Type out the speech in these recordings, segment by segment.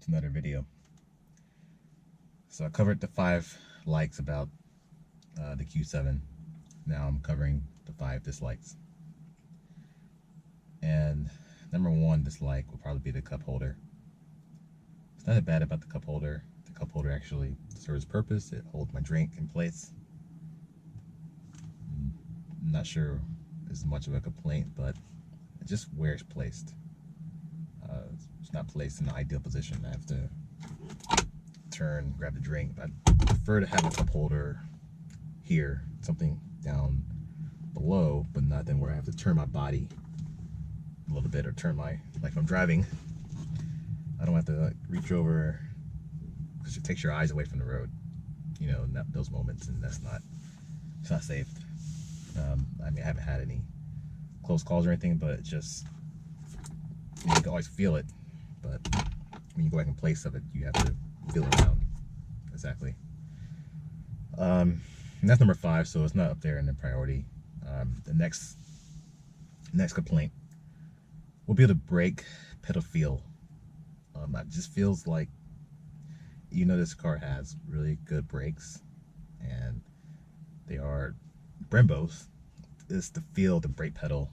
to another video. So I covered the 5 likes about the Q7. Now I'm covering the 5 dislikes. And number 1 dislike will probably be the cup holder. It's not that bad about the cup holder. The cup holder actually serves purpose. It holds my drink in place. I'm not sure it's much of a complaint, but just where it's placed. It's not placed in the ideal position. I have to turn, grab the drink. I prefer to have a cup holder here, something down below, but not then where I have to turn my body a little bit, or turn my, like if I'm driving, I don't have to like reach over, because it takes your eyes away from the road, you know, in those moments, and it's not safe. I mean, I haven't had any close calls or anything, but it just, you can always feel it, but when you go back in place of it, you have to feel it around. Exactly. And that's number 5, so it's not up there in the priority. The next complaint will be the brake pedal feel. It just feels like, you know, this car has really good brakes, and they are Brembos. Is to feel the brake pedal,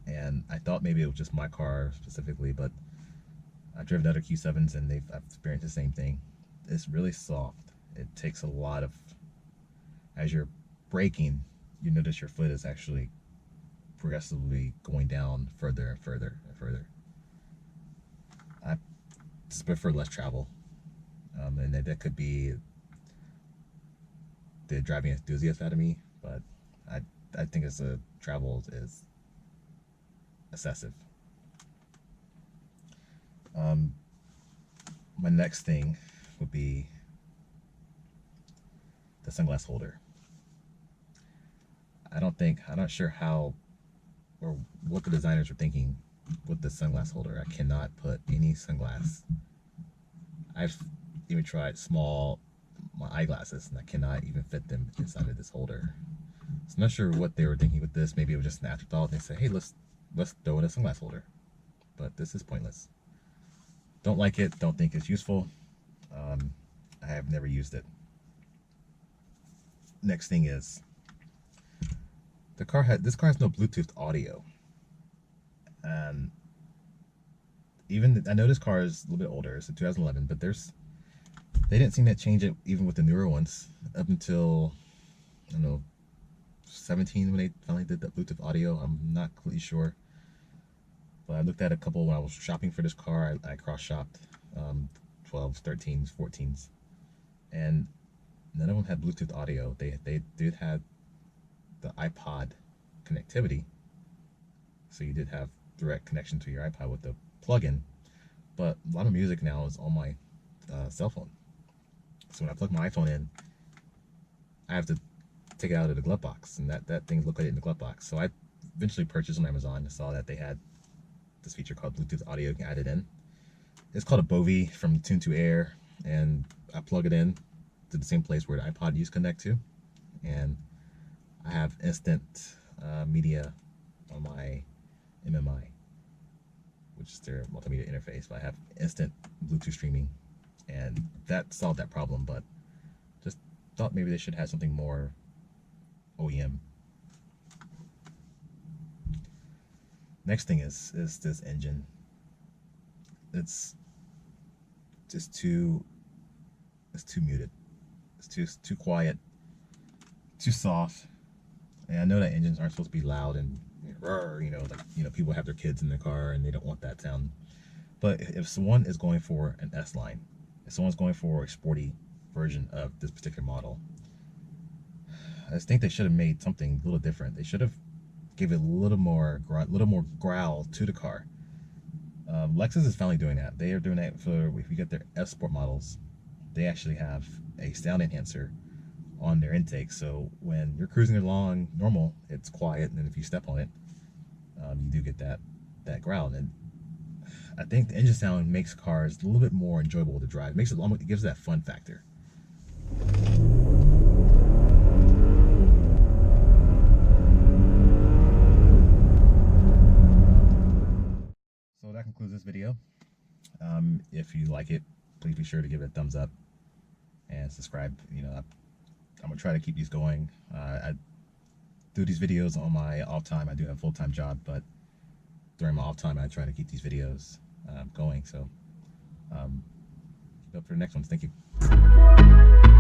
and I thought maybe it was just my car specifically, but I've driven other Q7s and I've experienced the same thing. It's really soft. It takes a lot of, as you're braking, you notice your foot is actually progressively going down further and further and further. I just prefer less travel, and that could be the driving enthusiast out of me, but I think it's travel is excessive. My next thing would be the sunglass holder. I'm not sure how or what the designers were thinking with the sunglass holder. I cannot put any sunglass. I've even tried my eyeglasses, and I cannot even fit them inside of this holder. So I'm not sure what they were thinking with this. Maybe it was just an afterthought. They said, hey, let's throw in a sunglass holder. But this is pointless. Don't like it. Don't think it's useful. I have never used it. Next thing is, this car has no Bluetooth audio. And even, I know this car is a little bit older. It's a 2011, but they didn't seem to change it even with the newer ones up until, I don't know, 17 when they finally did the Bluetooth audio. I'm not completely sure, but I looked at a couple when I was shopping for this car. I cross-shopped 12s, 13s, 14s, and none of them had Bluetooth audio. They did have the iPod connectivity, so you did have direct connection to your iPod with the plug-in, but a lot of music now is on my cell phone. So when I plug my iPhone in, I have to take it out of the glove box, and that thing looked like it in the glove box. So I eventually purchased on Amazon and saw that they had this feature called Bluetooth audio. You can add it in. It's called a Bovie from Tune to Air, and I plug it in to the same place where the iPod used to connect to, and I have instant media on my MMI, which is their multimedia interface. But I have instant Bluetooth streaming, and that solved that problem. But just thought maybe they should have something more OEM. Next thing is this engine. It's just too muted. It's too quiet, too soft. And I know that engines aren't supposed to be loud and you know, like, you know, people have their kids in their car and they don't want that sound. But if someone is going for an S line, if someone's going for a sporty version of this particular model, I just think they should have made something a little different. They should have give it a little more growl to the car. Lexus is finally doing that. They are doing that for, if you get their S Sport models, they actually have a sound enhancer on their intake. So when you're cruising along normal, it's quiet, and then if you step on it, you do get that growl. And I think the engine sound makes cars a little bit more enjoyable to drive. It gives that fun factor. So that concludes this video. If you like it, please be sure to give it a thumbs up and subscribe. You know, I'm gonna try to keep these going. I do these videos on my off time. I do have a full-time job, but during my off time, I try to keep these videos going. So, keep up for the next ones. Thank you.